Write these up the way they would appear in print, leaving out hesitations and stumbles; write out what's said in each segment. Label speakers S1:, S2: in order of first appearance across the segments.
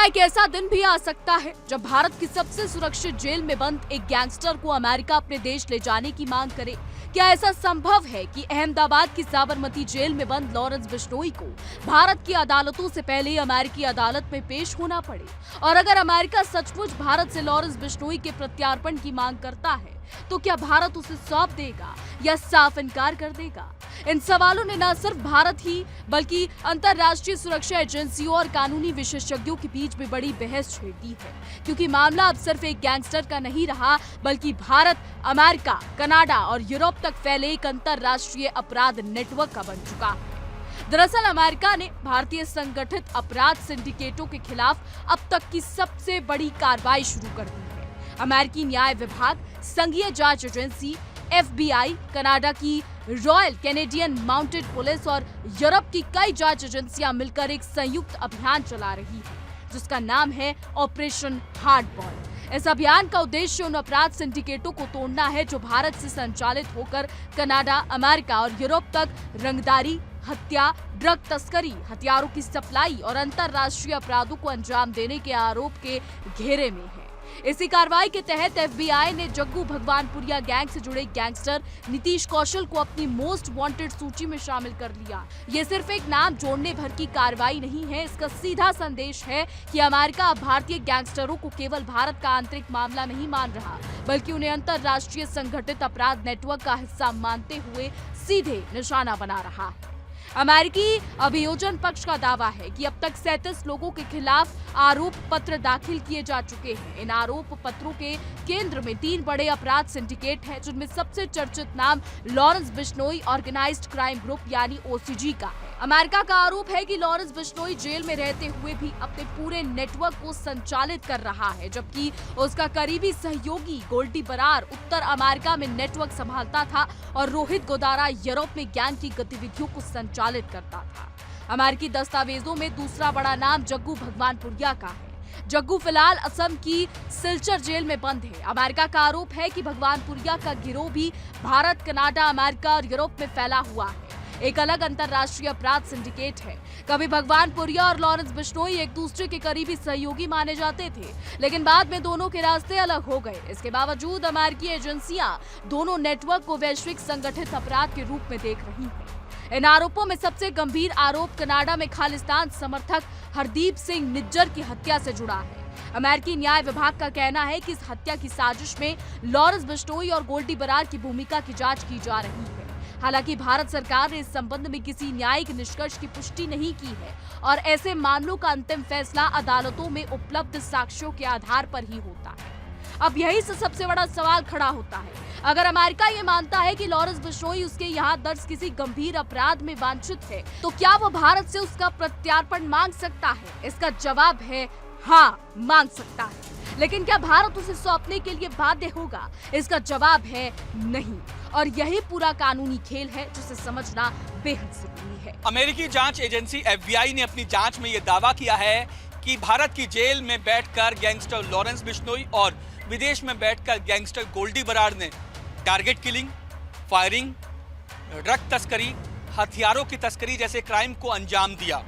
S1: एक ऐसा दिन भी आ सकता है जब भारत की सबसे सुरक्षित जेल में बंद एक गैंगस्टर को अमेरिका अपने देश ले जाने की मांग करे। क्या ऐसा संभव है कि अहमदाबाद की साबरमती जेल में बंद लॉरेंस बिश्नोई को भारत की अदालतों से पहले अमेरिकी अदालत में पेश होना पड़े? और अगर अमेरिका सचमुच भारत से लॉरेंस बिश्नोई के प्रत्यार्पण की मांग करता है तो क्या भारत उसे सौंप देगा या साफ इनकार कर देगा? इन सवालों ने न सिर्फ भारत ही बल्कि अंतर्राष्ट्रीय सुरक्षा एजेंसियों और कानूनी विशेषज्ञों के बीच भी बड़ी बहस छेड़ दी है, क्योंकि मामला अब सिर्फ एक गैंगस्टर का नहीं रहा बल्कि भारत, अमेरिका, कनाडा और यूरोप तक फैले एक अंतर्राष्ट्रीय अपराध नेटवर्क का बन चुका है। दरअसल अमेरिका ने भारतीय संगठित अपराध सिंडिकेटों के खिलाफ अब तक की सबसे बड़ी कार्रवाई शुरू कर दी है। अमेरिकी न्याय विभाग, संघीय जांच एजेंसी FBI, कनाडा की रॉयल कैनेडियन माउंटेड पुलिस और यूरोप की कई जांच एजेंसियां मिलकर एक संयुक्त अभियान चला रही है जिसका नाम है ऑपरेशन हार्डबॉल। इस अभियान का उद्देश्य उन अपराध सिंडिकेटों को तोड़ना है जो भारत से संचालित होकर कनाडा, अमेरिका और यूरोप तक रंगदारी, हत्या, ड्रग तस्करी, हथियारों की सप्लाई और अंतर्राष्ट्रीय अपराधों को अंजाम देने के आरोप के घेरे में है। इसी कार्रवाई के तहत FBI ने जग्गू भगवानपुरिया गैंग से जुड़े गैंगस्टर नीतीश कौशल को अपनी मोस्ट वांटेड सूची में शामिल कर लिया। ये सिर्फ एक नाम जोड़ने भर की कार्रवाई नहीं है, इसका सीधा संदेश है कि अमेरिका अब भारतीय गैंगस्टरों को केवल भारत का आंतरिक मामला नहीं मान रहा बल्कि उन्हें अंतर्राष्ट्रीय संगठित अपराध नेटवर्क का हिस्सा मानते हुए सीधे निशाना बना रहा है। अमेरिकी अभियोजन पक्ष का दावा है कि अब तक 37 लोगों के खिलाफ आरोप पत्र दाखिल किए जा चुके हैं। इन आरोप पत्रों के केंद्र में 3 बड़े अपराध सिंडिकेट हैं, जिनमें सबसे चर्चित नाम Lawrence Bishnoi organised crime group यानी OCG का है। अमेरिका का आरोप है कि लॉरेंस बिश्नोई जेल में रहते हुए भी अपने पूरे नेटवर्क को संचालित कर रहा है, जबकि उसका करीबी सहयोगी गोल्डी बरार उत्तर अमेरिका में नेटवर्क संभालता था और रोहित गोदारा यूरोप में गैंग की गतिविधियों को संचालित करता था। अमेरिकी दस्तावेजों में दूसरा बड़ा नाम जग्गू भगवानपुरिया का है। जग्गू फिलहाल असम की सिलचर जेल में बंद है। अमेरिका का आरोप है कि भगवानपुरिया का गिरोह भी भारत, कनाडा, अमेरिका और यूरोप में फैला हुआ है। एक अलग अंतर्राष्ट्रीय अपराध सिंडिकेट है। कभी भगवानपुरिया और लॉरेंस बिश्नोई एक दूसरे के करीबी सहयोगी माने जाते थे, लेकिन बाद में दोनों के रास्ते अलग हो गए। इसके बावजूद अमेरिकी एजेंसियां दोनों नेटवर्क को वैश्विक संगठित अपराध के रूप में देख रही हैं। इन आरोपों में सबसे गंभीर आरोप कनाडा में खालिस्तान समर्थक हरदीप सिंह निज्जर की हत्या से जुड़ा है। अमेरिकी न्याय विभाग का कहना है कि इस हत्या की साजिश में लॉरेंस बिश्नोई और गोल्डी बरार की भूमिका की जांच की जा रही है। हालांकि भारत सरकार ने इस संबंध में किसी न्यायिक निष्कर्ष की पुष्टि नहीं की है और ऐसे मामलों का अंतिम फैसला अदालतों में उपलब्ध साक्ष्यों के आधार पर ही होता है। अब यही से सबसे बड़ा सवाल खड़ा होता है, अगर अमेरिका ये मानता है कि लॉरेंस बिश्नोई उसके यहाँ दर्ज किसी गंभीर अपराध में वांछित है, तो क्या वो भारत से उसका प्रत्यार्पण मांग सकता है? इसका जवाब है हाँ, मांग सकता है। लेकिन क्या भारत उसे सौंपने के लिए बाध्य होगा? इसका जवाब है नहीं। और यही पूरा कानूनी खेल है जिसे समझना बेहद जरूरी है।
S2: अमेरिकी जांच एजेंसी FBI ने अपनी जांच में यह दावा किया है कि भारत की जेल में बैठकर गैंगस्टर लॉरेंस बिश्नोई और विदेश में बैठकर गैंगस्टर गोल्डी बरार ने टारगेट किलिंग, फायरिंग, ड्रग तस्करी, हथियारों की तस्करी जैसे क्राइम को अंजाम दिया।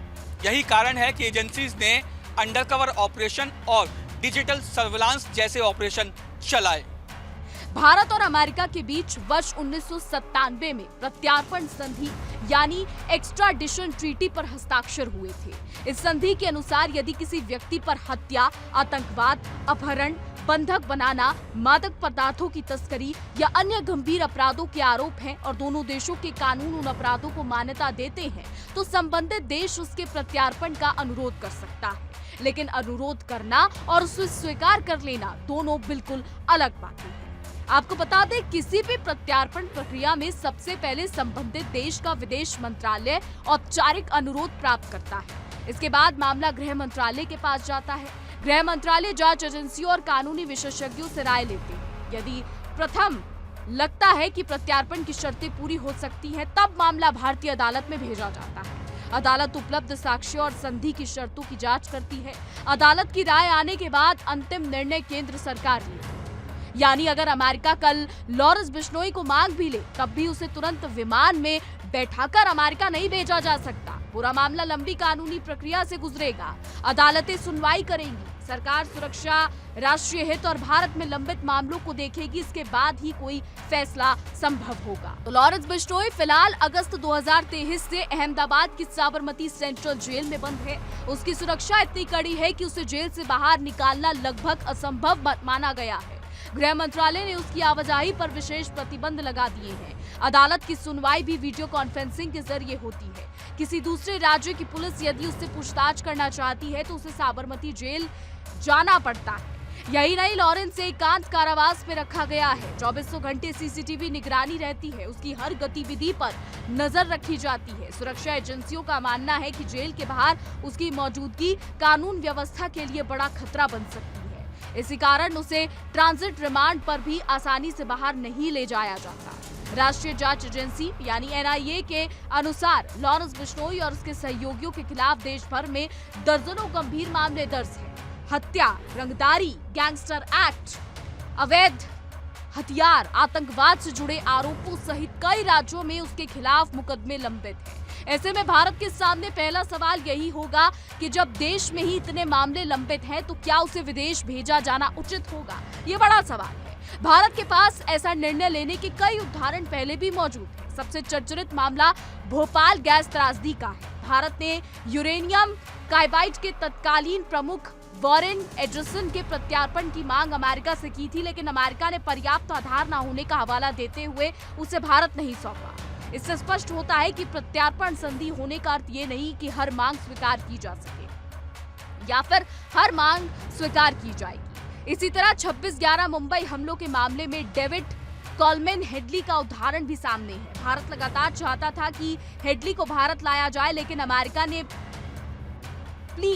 S2: यही कारण है कि एजेंसीज ने अंडरकवर ऑपरेशन और डिजिटल सर्विलांस जैसे ऑपरेशन चलाए।
S1: भारत और अमेरिका के बीच वर्ष 1997 में प्रत्यार्पण संधि यानी एक्स्ट्राडिशन ट्रीटी पर हस्ताक्षर हुए थे। इस संधि के अनुसार यदि किसी व्यक्ति पर हत्या, आतंकवाद, अपहरण, बंधक बनाना, मादक पदार्थों की तस्करी या अन्य गंभीर अपराधों के आरोप हैं और दोनों देशों के कानून उन अपराधों को मान्यता देते हैं, तो संबंधित देश उसके प्रत्यार्पण का अनुरोध कर सकता है। लेकिन अनुरोध करना और उसे स्वीकार कर लेना दोनों बिल्कुल अलग बातें हैं। आपको बता दें, किसी भी प्रत्यार्पण प्रक्रिया में सबसे पहले संबंधित देश का विदेश मंत्रालय औपचारिक अनुरोध प्राप्त करता है। इसके बाद मामला गृह मंत्रालय के पास जाता है। गृह मंत्रालय जांच एजेंसियों और कानूनी विशेषज्ञों से राय लेते हैं। यदि प्रथम लगता है कि प्रत्यार्पण की शर्तें पूरी हो सकती हैं, तब मामला भारतीय अदालत में भेजा जाता है। अदालत उपलब्ध साक्ष्यों और संधि की शर्तों की जांच करती है। अदालत की राय आने के बाद अंतिम निर्णय केंद्र सरकार लेती है। यानी अगर अमेरिका कल लॉरेंस बिश्नोई को मांग भी ले, तब भी उसे तुरंत विमान में बैठाकर अमेरिका नहीं भेजा जा सकता। पूरा मामला लंबी कानूनी प्रक्रिया से गुजरेगा। अदालतें सुनवाई करेंगी, सरकार सुरक्षा, राष्ट्रीय हित और भारत में लंबित मामलों को देखेगी। इसके बाद ही कोई फैसला संभव होगा। तो लॉरेंस बिश्नोई फिलहाल अगस्त 2023 से अहमदाबाद की साबरमती सेंट्रल जेल में बंद है। उसकी सुरक्षा इतनी कड़ी है कि उसे जेल से बाहर निकालना लगभग असंभव माना गया है। गृह मंत्रालय ने उसकी आवाजाही पर विशेष प्रतिबंध लगा दिए हैं। अदालत की सुनवाई भी वीडियो कॉन्फ्रेंसिंग के जरिए होती है। किसी दूसरे राज्य की पुलिस यदि उससे पूछताछ करना चाहती है तो उसे साबरमती जेल जाना पड़ता है। यही नहीं, लॉरेंस एकांत कारावास में रखा गया है। 2400 घंटे सीसीटीवी निगरानी रहती है। उसकी हर गतिविधि पर नजर रखी जाती है। सुरक्षा एजेंसियों का मानना है कि जेल के बाहर उसकी मौजूदगी कानून व्यवस्था के लिए बड़ा खतरा बन सकती है। इसी कारण उसे ट्रांजिट रिमांड पर भी आसानी से बाहर नहीं ले जाया जाता। राष्ट्रीय जांच एजेंसी यानी NIA के अनुसार लॉरेंस बिश्नोई और उसके सहयोगियों के खिलाफ देश भर में दर्जनों गंभीर मामले दर्ज हैं। हत्या, रंगदारी, गैंगस्टर एक्ट, अवैध हथियार, आतंकवाद से जुड़े आरोपों सहित कई राज्यों में उसके खिलाफ मुकदमे लंबित हैं। ऐसे में भारत के सामने पहला सवाल यही होगा कि जब देश में ही इतने मामले लंबित हैं तो क्या उसे विदेश भेजा जाना उचित होगा? ये बड़ा सवाल है। भारत के पास ऐसा निर्णय लेने के कई उदाहरण पहले भी मौजूद हैं। सबसे चर्चित मामला भोपाल गैस त्रासदी का है। भारत ने यूरेनियम कार्बाइड के तत्कालीन प्रमुख वॉरेन एडरसन के प्रत्यार्पण की मांग अमेरिका से की थी, लेकिन अमेरिका ने पर्याप्त आधार न होने का हवाला देते हुए उसे भारत नहीं सौंपा। इससे स्पष्ट होता है कि प्रत्यार्पण संधि होने का अर्थ ये नहीं कि हर मांग स्वीकार की जा सके या फिर हर मांग स्वीकार की जाएगी। इसी तरह 26/11 मुंबई हमलों के मामले में डेविड कॉलमैन हेडली का उदाहरण भी सामने है। भारत लगातार चाहता था कि हेडली को भारत लाया जाए, लेकिन अमेरिका ने प्ली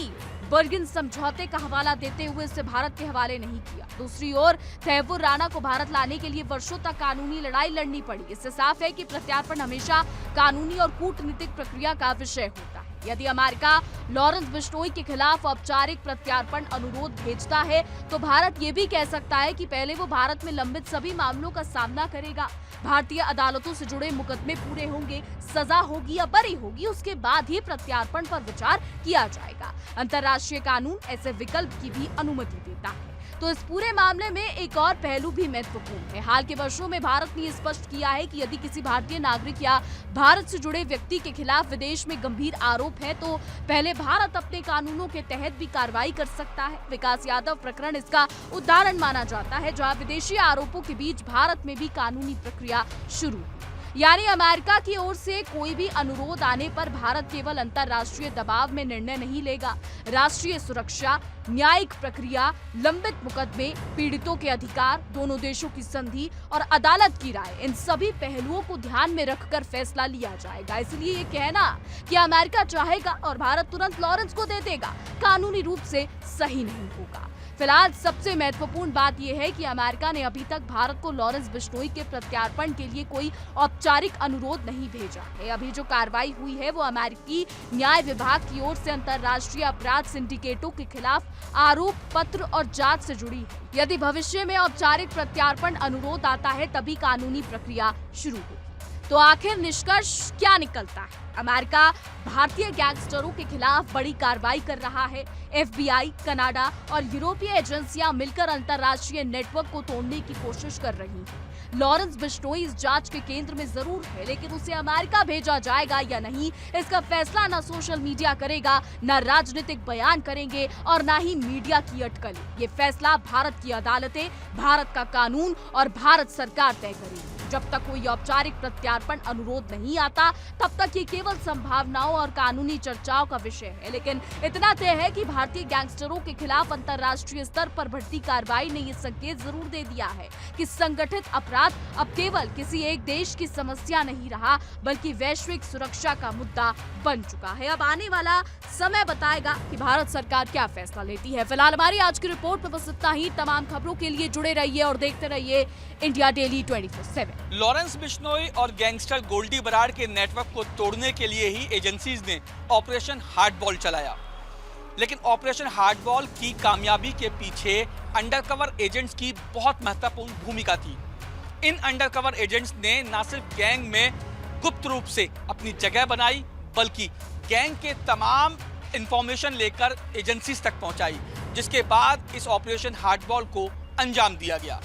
S1: बर्गिन समझौते का हवाला देते हुए इसे भारत के हवाले नहीं किया। दूसरी ओर तैमूर राणा को भारत लाने के लिए वर्षों तक कानूनी लड़ाई लड़नी पड़ी। इससे साफ है कि प्रत्यार्पण हमेशा कानूनी और कूटनीतिक प्रक्रिया का विषय होता है। यदि अमेरिका लॉरेंस बिश्नोई के खिलाफ औपचारिक प्रत्यार्पण अनुरोध भेजता है तो भारत ये भी कह सकता है कि पहले वो भारत में लंबित सभी मामलों का सामना करेगा। भारतीय अदालतों से जुड़े मुकदमे पूरे होंगे, सजा होगी या बरी होगी, उसके बाद ही प्रत्यार्पण पर विचार किया जाएगा। अंतर्राष्ट्रीय कानून ऐसे विकल्प की भी अनुमति देता है। तो इस पूरे मामले में एक और पहलू भी महत्वपूर्ण है। हाल के वर्षों में भारत ने स्पष्ट किया है कि यदि किसी भारतीय नागरिक या भारत से जुड़े व्यक्ति के खिलाफ विदेश में गंभीर आरोप है तो पहले भारत अपने कानूनों के तहत भी कार्रवाई कर सकता है। विकास यादव प्रकरण इसका उदाहरण माना जाता है, जहां विदेशी आरोपों के बीच भारत में भी कानूनी प्रक्रिया शुरू हुई। यानी अमेरिका की ओर से कोई भी अनुरोध आने पर भारत केवल अंतर्राष्ट्रीय दबाव में निर्णय नहीं लेगा। राष्ट्रीय सुरक्षा, न्यायिक प्रक्रिया, लंबित मुकदमे, पीड़ितों के अधिकार, दोनों देशों की संधि और अदालत की राय, इन सभी पहलुओं को ध्यान में रखकर फैसला लिया जाएगा। इसलिए ये कहना कि अमेरिका चाहेगा और भारत तुरंत लॉरेंस को दे देगा, कानूनी रूप से सही नहीं होगा। फिलहाल सबसे महत्वपूर्ण बात यह है कि अमेरिका ने अभी तक भारत को लॉरेंस बिश्नोई के प्रत्यार्पण के लिए कोई औपचारिक अनुरोध नहीं भेजा है। अभी जो कार्रवाई हुई है वो अमेरिकी न्याय विभाग की ओर से अंतर्राष्ट्रीय अपराध सिंडिकेटों के खिलाफ आरोप पत्र और जांच से जुड़ी है। यदि भविष्य में औपचारिक प्रत्यार्पण अनुरोध आता है तभी कानूनी प्रक्रिया शुरू होगी। तो आखिर निष्कर्ष क्या निकलता है? अमेरिका भारतीय गैंगस्टरों के खिलाफ बड़ी कार्रवाई कर रहा है। FBI, कनाडा और यूरोपीय एजेंसियां मिलकर अंतर्राष्ट्रीय नेटवर्क को तोड़ने की कोशिश कर रही हैं। लॉरेंस बिश्नोई इस जांच के केंद्र में जरूर है, लेकिन उसे अमेरिका भेजा जाएगा या नहीं, इसका फैसला न सोशल मीडिया करेगा, न राजनीतिक बयान करेंगे और न ही मीडिया की अटकलें। ये फैसला भारत की अदालतें, भारत का कानून और भारत सरकार तय करेगी। जब तक कोई औपचारिक प्रत्यार्पण अनुरोध नहीं आता तब तक ये केवल संभावनाओं और कानूनी चर्चाओं का विषय है। लेकिन इतना तय है कि भारतीय गैंगस्टरों के खिलाफ अंतर्राष्ट्रीय स्तर पर बढ़ती कार्रवाई ने ये संकेत जरूर दे दिया है कि संगठित अपराध अब केवल किसी एक देश की समस्या नहीं रहा, बल्कि वैश्विक सुरक्षा का मुद्दा बन चुका है। अब आने वाला समय बताएगा कि भारत सरकार क्या फैसला लेती है। फिलहाल हमारी आज की रिपोर्ट में बस इतना ही। तमाम खबरों के लिए जुड़े रहिए और देखते रहिए इंडिया डेली 24/7।
S2: लॉरेंस बिश्नोई और गैंगस्टर गोल्डी बराड़ के नेटवर्क को तोड़ने के लिए ही एजेंसीज ने ऑपरेशन हार्डबॉल चलाया। लेकिन ऑपरेशन हार्डबॉल की कामयाबी के पीछे अंडरकवर एजेंट्स की बहुत महत्वपूर्ण भूमिका थी। इन अंडरकवर एजेंट्स ने न सिर्फ गैंग में गुप्त रूप से अपनी जगह बनाई, बल्कि गैंग के तमाम इंफॉर्मेशन लेकर एजेंसीज तक पहुंचाई, जिसके बाद इस ऑपरेशन हार्डबॉल को अंजाम दिया गया।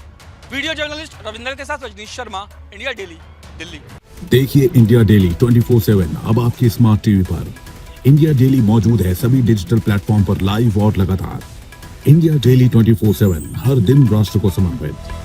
S2: वीडियो जर्नलिस्ट रविंदर के साथ रजनीश शर्मा, इंडिया डेली, दिल्ली।
S3: देखिए इंडिया डेली 24/7 अब आपकी स्मार्ट टीवी पर। इंडिया डेली मौजूद है सभी डिजिटल प्लेटफॉर्म पर लाइव और लगातार। इंडिया डेली 24/7 हर दिन राष्ट्र को समर्पित।